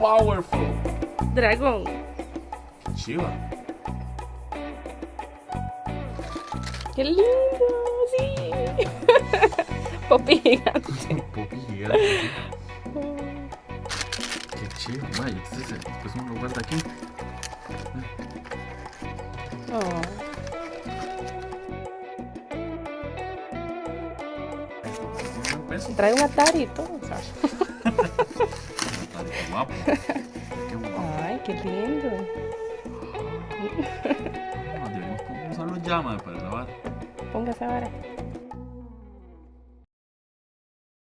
powerful. Dragón. Chiva. ¡Qué lindo! ¡Sí! Popi gigante. Un popi gigante. Qué chido, vaya. Entonces, después uno lo guarda aquí. Oh. Un peso. Trae un Atari y todo, ¿sabes? Qué guapo. Qué guapo. Ay, qué lindo. Deberíamos usarlo ya, madre, para grabar. Póngase ahora.